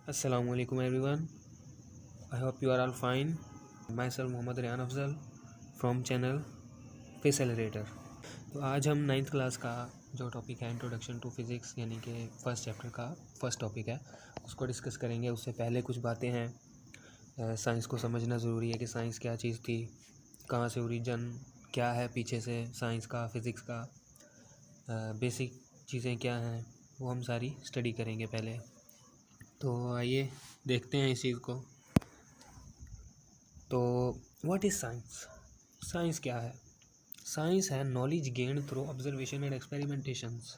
Assalamualaikum everyone. I hope you are all fine. Myself Mohammad Ryan Afzal from channel Facilitator. तो आज हम 9th class का जो topic है इंट्रोडक्शन टू फिज़िक्स यानी कि फर्स्ट चैप्टर का फर्स्ट टॉपिक है उसको डिस्कस करेंगे। उससे पहले कुछ बातें हैं। साइंस को समझना ज़रूरी है कि साइंस क्या चीज़ थी, कहाँ से ओरिजिन, क्या है पीछे से साइंस का, फिज़िक्स का, बेसिक चीज़ें क्या हैं, वो हम सारी स्टडी करेंगे पहले। तो आइए देखते हैं इस चीज़ को। तो व्हाट इज़ साइंस? साइंस क्या है? साइंस है knowledge gain through observation and experimentations.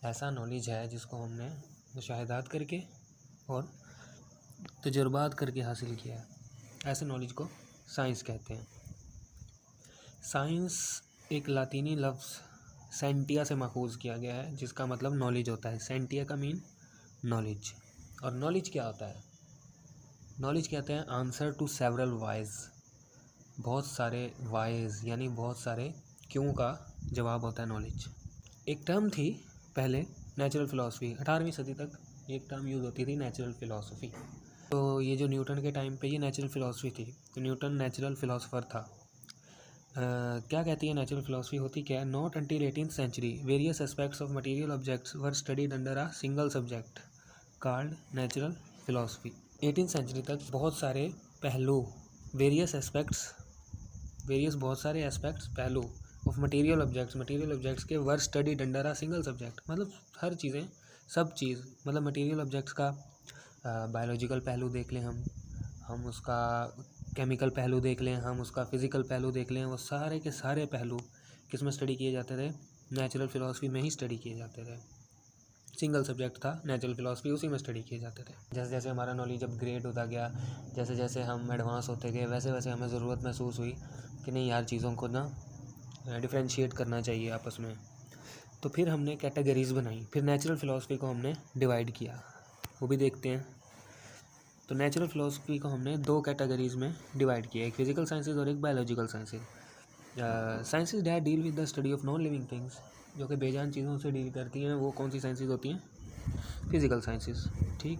ऐसा नॉलेज है जिसको हमने मुशाहिदात करके और तजुर्बात करके हासिल किया है। ऐसे नॉलेज को साइंस कहते हैं। साइंस एक लातीनी लफ्ज़ सेंटिया से माखूज़ किया गया है जिसका मतलब नॉलेज होता है। सेंटिया का मीन नॉलेज। और नॉलेज क्या होता है? नॉलेज कहते हैं आंसर टू सेवरल वाइज, बहुत सारे वाइज यानी बहुत सारे क्यों का जवाब होता है नॉलेज। एक टर्म थी पहले नेचुरल फ़िलासफ़ी, 18वीं सदी तक एक टर्म यूज़ होती थी नेचुरल फ़िलासफ़ी। तो ये जो न्यूटन के टाइम पे ये नेचुरल फ़िलासफ़ी थी, तो न्यूटन नेचुरल फ़िलासफ़र था। क्या कहती है नेचुरल फ़िलासफ़ी होती क्या है? Not until 18th century various aspects of material objects were studied under a single subject called natural philosophy. 18th century तक बहुत सारे पहलू, बहुत सारे एस्पेक्ट्स, पहलू ऑफ मटेरियल ऑब्जेक्ट्स के were studied under a single subject. मतलब हर चीज़ें, सब चीज़, मतलब मटेरियल ऑब्जेक्ट्स का बायोलॉजिकल पहलू देख लें, हम उसका केमिकल पहलू देख लें, हम उसका फ़िज़िकल पहलू देख लें, वो सारे के सारे पहलू किस में स्टडी किए जाते थे? नेचुरल फ़िलासफ़ी में ही स्टडी किए जाते थे। सिंगल सब्जेक्ट था नेचुरल फ़िलासफ़ी, उसी में स्टडी किए जाते थे। जैसे जैसे हमारा नॉलेज अपग्रेड होता गया, जैसे जैसे हम एडवांस होते गए, वैसे वैसे हमें ज़रूरत महसूस हुई कि नहीं यार, चीज़ों को ना डिफ्रेंशिएट करना चाहिए आपस में। तो फिर हमने कैटेगरीज़ बनाई, फिर नेचुरल फ़िलासफ़ी को हमने डिवाइड किया, वो भी देखते हैं। तो नेचुरल फ़िलासफ़ी को हमने दो कैटेगरीज़ में डिवाइड किया, एक फिज़िकल साइंसेज और एक biological sciences. Sciences that deal with the study of non living things, जो कि बेजान चीज़ों से डील करती हैं, वो कौन सी साइंसेज होती हैं? Physical sciences. ठीक।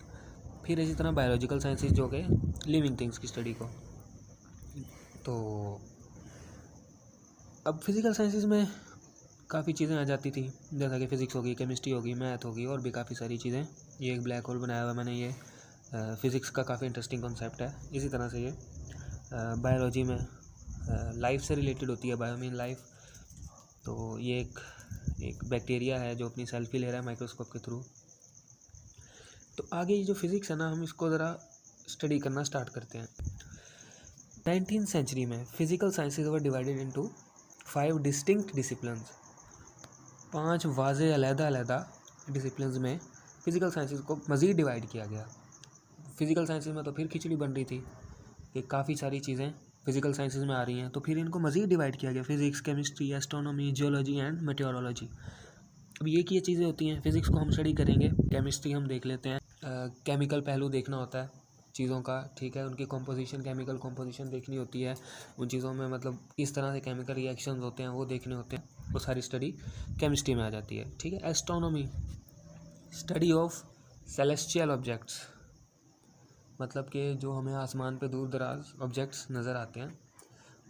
फिर इसी तरह बायोलॉजिकल साइंसेस जो कि लिविंग थिंग्स की स्टडी को। तो अब फिज़िकल साइंसेस में काफ़ी चीज़ें आ जाती थी, जैसा कि फ़िज़िक्स होगी, केमिस्ट्री होगी, मैथ होगी और भी काफ़ी सारी चीज़ें। ये एक ब्लैक होल बनाया हुआ मैंने, ये फ़िज़िक्स का काफ़ी इंटरेस्टिंग कॉन्सेप्ट है। इसी तरह से ये बायोलॉजी में लाइफ से रिलेटेड होती है, बायो मीन लाइफ। तो ये एक बैक्टीरिया है जो अपनी सेल्फी ले रहा है माइक्रोस्कोप के थ्रू। तो आगे ये जो फिज़िक्स है ना, हम इसको ज़रा स्टडी करना स्टार्ट करते हैं। 19th सेंचुरी में physical sciences were divided into 5 distinct disciplines. 5 वाज़े अलग-अलग डिसिप्लिन्स में फ़िज़िकल साइंसेज को मज़ीद डिवाइड किया गया। फ़िज़िकल साइंसेज में तो फिर खिचड़ी बन रही थी कि काफ़ी सारी चीज़ें फ़िज़िकल साइंसेज में आ रही हैं, तो फिर इनको मज़ीद डिवाइड किया गया, physics, chemistry, astronomy, geology and meteorology. अब ये की ये चीज़ें होती हैं। फ़िज़िक्स को हम स्टडी करेंगे, केमिस्ट्री हम देख लेते हैं, केमिकल पहलू देखना होता है चीज़ों का, ठीक है, उनकी कॉम्पोजिशन, केमिकल कॉम्पोजिशन देखनी होती है, उन चीज़ों में मतलब किस तरह से केमिकल रिएक्शंस होते हैं वो देखने होते हैं, वो सारी स्टडी केमिस्ट्री में आ जाती है। ठीक है। Astronomy, study of celestial objects, मतलब कि जो हमें आसमान पे दूर दराज ऑब्जेक्ट्स नज़र आते हैं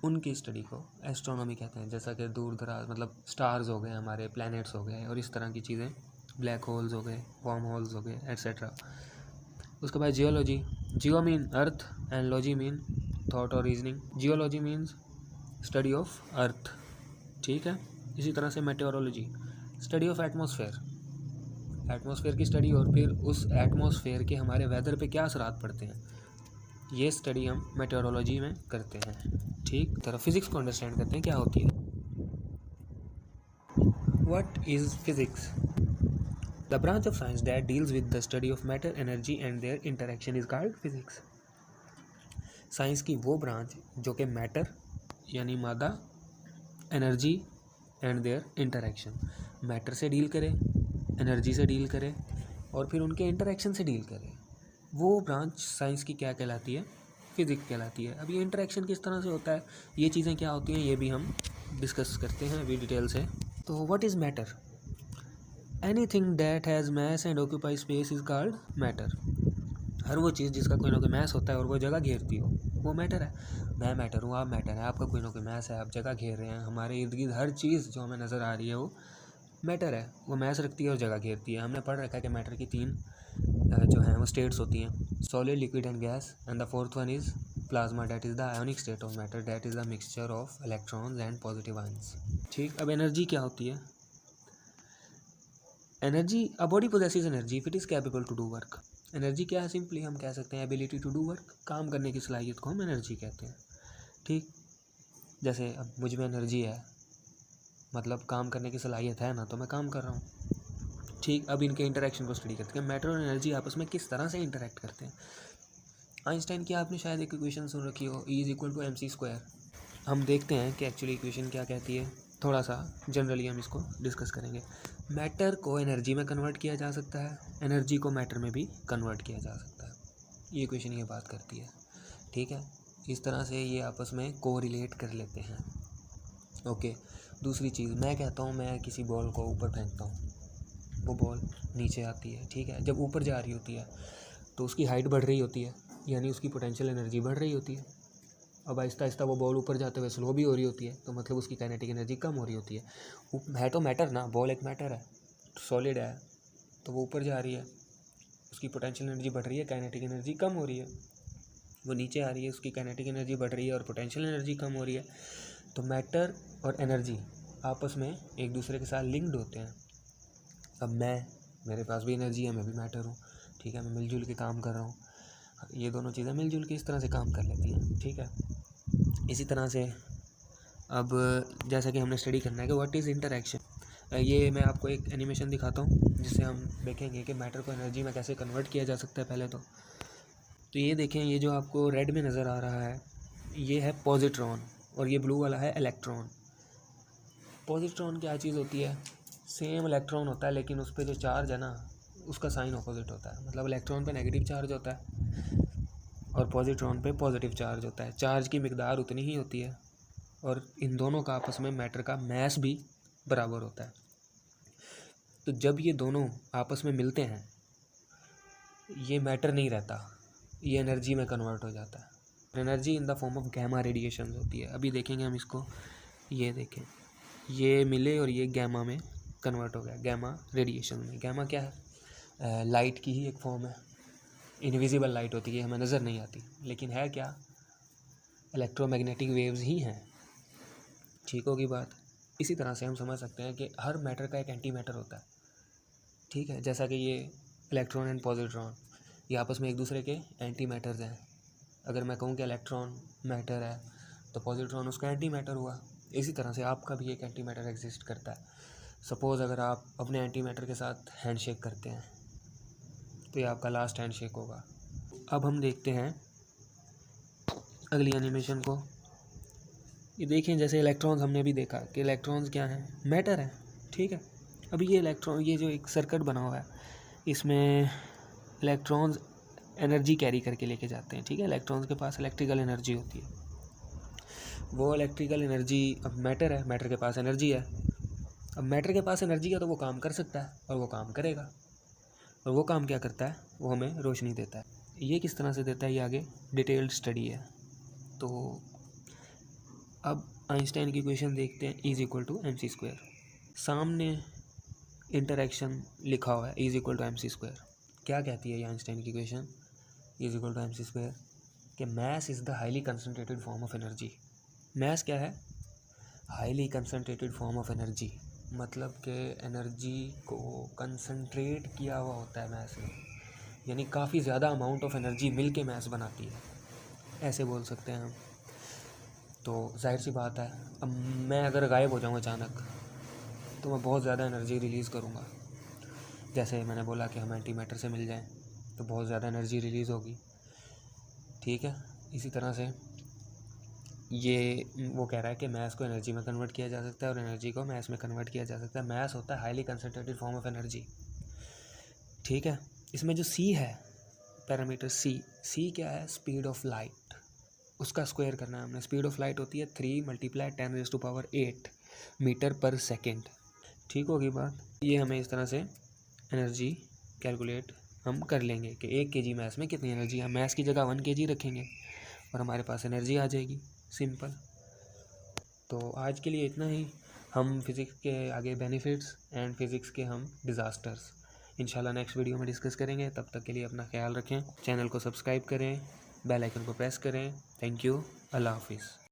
उनकी स्टडी को एस्ट्रोनॉमी कहते हैं। जैसा कि दूर दराज मतलब स्टार्स हो गए, हमारे प्लैनेट्स हो गए और इस तरह की चीज़ें, ब्लैक होल्स हो गए, वर्म होल्स हो गए, एट्सेट्रा। उसके बाद geology, geo mean earth and logy mean thought और reasoning. Geology means study of earth, ठीक है। इसी तरह से मेटेओरोलॉजी, स्टडी ऑफ एटमॉस्फेयर की स्टडी, और फिर उस एटमॉस्फेयर के हमारे वेदर पे क्या असरात पड़ते हैं, ये स्टडी हम मेटेओरोलॉजी में करते हैं। ठीक। तरह फिज़िक्स को अंडरस्टैंड करते हैं क्या होती है। What is physics? The branch of science that deals with the study of matter, energy and there interaction is called physics. Science की वो ब्रांच जो कि मैटर यानी मादा, energy and there interaction, matter से डील करे, एनर्जी से deal करे और फिर उनके इंटरेक्शन से डील करे, वो ब्रांच साइंस की क्या कहलाती है? फिज़िक्स कहलाती है। अब ये इंटरेक्शन किस तरह से होता है, ये चीज़ें क्या होती हैं, ये भी हम डिस्कस करते हैं अभी डिटेल से। तो what is matter? Anything that has mass and occupy space is called matter. हर वो चीज़ जिसका कोई ना कोई मैस होता है और वो जगह घेरती हो, वो मैटर है। मैं मैटर हूँ, आप मैटर है, आपका कोई ना कोई मैस है, आप जगह घेर रहे हैं। हमारे इर्द गिर्द हर चीज़ जो हमें नज़र आ रही है वो मैटर है, वो मैस रखती है और जगह घेरती है। हमने पढ़ रखा है कि मैटर की 3 जो हैं वो स्टेट्स होती हैं, solid, liquid and gas, and the fourth one is plasma, that is the ionic state of matter, that is the mixture of electrons and positive ions. ठीक, अब एनर्जी क्या होती है? Energy, a body possesses energy if it is capable to do work. Energy क्या है? Simply हम कह सकते हैं एबिलिटी टू डू वर्क, काम करने की सलाहियत को हम एनर्जी कहते हैं। ठीक, जैसे अब मुझ में एनर्जी है, मतलब काम करने की सलाहियत है ना, तो मैं काम कर रहा हूँ। ठीक, अब इनके इंटरेक्शन को स्टडी करते हैं, मैटर और एनर्जी आपस में किस तरह से इंटरेक्ट करते हैं। आइंस्टाइन की आपने शायद एक इक्वेशन सुन रखी हो, E = mc²। हम देखते हैं कि एक्चुअली इक्वेशन क्या कहती है, थोड़ा सा जनरली हम इसको डिस्कस करेंगे। मैटर को एनर्जी में कन्वर्ट किया जा सकता है, एनर्जी को मैटर में भी कन्वर्ट किया जा सकता है, ये इक्वेशन ये बात करती है। ठीक है, इस तरह से ये आपस में कोरिलेट कर लेते हैं। ओके, दूसरी चीज़, मैं कहता हूँ मैं किसी बॉल को ऊपर फेंकता हूँ, वो बॉल नीचे आती है। ठीक है, जब ऊपर जा रही होती है तो उसकी हाइट बढ़ रही होती है, यानी उसकी पोटेंशियल एनर्जी बढ़ रही होती है। अब आहिस्ता आहिस्ता वो बॉल ऊपर जाते हुए स्लो भी हो रही होती है, तो मतलब उसकी काइनेटिक एनर्जी कम हो रही होती है तो मैटर ना, बॉल एक मैटर है, सॉलिड है, तो वो ऊपर जा रही है, उसकी पोटेंशियल एनर्जी बढ़ रही है, काइनेटिक एनर्जी कम हो रही है। वो नीचे आ रही है, उसकी काइनेटिक एनर्जी बढ़ रही है और पोटेंशियल एनर्जी कम हो रही है। तो मैटर और एनर्जी आपस में एक दूसरे के साथ लिंक्ड होते हैं। अब मेरे पास भी एनर्जी है, मैं भी मैटर हूँ। ठीक है, मैं मिलजुल के काम कर रहा हूँ, ये दोनों चीज़ें मिलजुल के इस तरह से काम कर लेती हैं। ठीक है, इसी तरह से अब जैसा कि हमने स्टडी करना है कि व्हाट इज़ इंटरैक्शन, ये मैं आपको एक एनिमेशन दिखाता हूँ जिससे हम देखेंगे कि मैटर को एनर्जी में कैसे कन्वर्ट किया जा सकता है। पहले तो ये देखें, ये जो आपको रेड में नज़र आ रहा है ये है पॉजिट्रॉन और ये ब्लू वाला है इलेक्ट्रॉन। पॉजिट्रॉन क्या चीज़ होती है? सेम इलेक्ट्रॉन होता है, लेकिन उस पर जो चार्ज है ना उसका साइन ऑपोजिट होता है। मतलब इलेक्ट्रॉन पे नेगेटिव चार्ज होता है और पॉजिट्रॉन पे पॉजिटिव चार्ज होता है। चार्ज की मिकदार उतनी ही होती है और इन दोनों का आपस में मैटर का मैस भी बराबर होता है। तो जब ये दोनों आपस में मिलते हैं ये मैटर नहीं रहता, ये एनर्जी में कन्वर्ट हो जाता है। Energy in the form of gamma radiation होती है। अभी देखेंगे हम इसको, ये देखें, ये मिले और ये गैमा में कन्वर्ट हो गया, गैमा रेडिएशन में। गैमा क्या है? लाइट की ही एक फॉर्म है, इनविजिबल लाइट होती है, हमें नज़र नहीं आती, लेकिन है क्या? इलेक्ट्रोमैग्नेटिक वेव्स ही हैं। ठीक होगी बात। इसी तरह से हम समझ सकते हैं कि हर मैटर का एक एंटी मैटर होता है। ठीक है, जैसा कि ये इलेक्ट्रॉन एंड पॉजिट्रॉन ये आपस में एक दूसरे के एंटी मैटर्स हैं। अगर मैं कहूँ कि इलेक्ट्रॉन मैटर है तो पॉजिट्रॉन उसका एंटी मैटर हुआ। इसी तरह से आपका भी एक एंटी मैटर एग्जिस्ट करता है। सपोज़ अगर आप अपने एंटी मैटर के साथ हैंडशेक करते हैं तो ये आपका लास्ट हैंडशेक होगा। अब हम देखते हैं अगली एनिमेशन को। ये देखें, जैसे इलेक्ट्रॉन्स हमने भी देखा कि इलेक्ट्रॉन्स क्या हैं? मैटर है। ठीक है, अभी ये इलेक्ट्रॉन, ये जो एक सर्किट बना हुआ है इसमें इलेक्ट्रॉन्स एनर्जी कैरी करके लेके जाते हैं। ठीक है, इलेक्ट्रॉन्स के पास इलेक्ट्रिकल एनर्जी होती है। वो इलेक्ट्रिकल एनर्जी, अब मैटर है, मैटर के पास एनर्जी है। अब मैटर के पास एनर्जी है तो वो काम कर सकता है और वो काम करेगा। और वो काम क्या करता है? वो हमें रोशनी देता है। ये किस तरह से देता है ये आगे डिटेल्ड स्टडी है। तो अब आइंस्टाइन की इक्वेशन देखते हैं, E = mc²। सामने इंटरेक्शन लिखा हुआ है E = mc²। क्या कहती है ये आइंस्टाइन की इक्वेशन E = mc² कि mass is the highly concentrated form of energy. Mass क्या है? Highly concentrated form of energy, मतलब कि एनर्जी को कंसनट्रेट किया हुआ होता है मैस में, यानी काफ़ी ज़्यादा अमाउंट ऑफ एनर्जी मिल के मैस बनाती है, ऐसे बोल सकते हैं हम। तो जाहिर सी बात है, अब मैं अगर गायब हो जाऊँ अचानक तो मैं बहुत ज़्यादा एनर्जी रिलीज़ करूँगा। जैसे मैंने बोला कि हम एंटी मैटर से मिल जाएं तो बहुत ज़्यादा एनर्जी रिलीज़ होगी। ठीक है, इसी तरह से ये वो कह रहा है कि मैस को एनर्जी में कन्वर्ट किया जा सकता है और एनर्जी को मैस में कन्वर्ट किया जा सकता है। मैस होता है highly concentrated form of energy. ठीक है, इसमें जो सी है, पैरामीटर सी क्या है? स्पीड ऑफ लाइट, उसका स्क्वायर करना है हमने। स्पीड ऑफ लाइट होती है 3 × 10⁸ मीटर पर सेकेंड। ठीक होगी बात। ये हमें इस तरह से एनर्जी कैलकुलेट हम कर लेंगे कि 1 kg मैथ्स में कितनी एनर्जी है। मैथ्स की जगह 1 kg रखेंगे और हमारे पास एनर्जी आ जाएगी, सिंपल। तो आज के लिए इतना ही। हम फिज़िक्स के आगे बेनिफिट्स एंड फिज़िक्स के हम डिज़ास्टर्स इंशाल्लाह नेक्स्ट वीडियो में डिस्कस करेंगे। तब तक के लिए अपना ख्याल रखें, चैनल को सब्सक्राइब करें, बेल आइकन को प्रेस करें। थैंक यू, अल्लाह हाफिज़।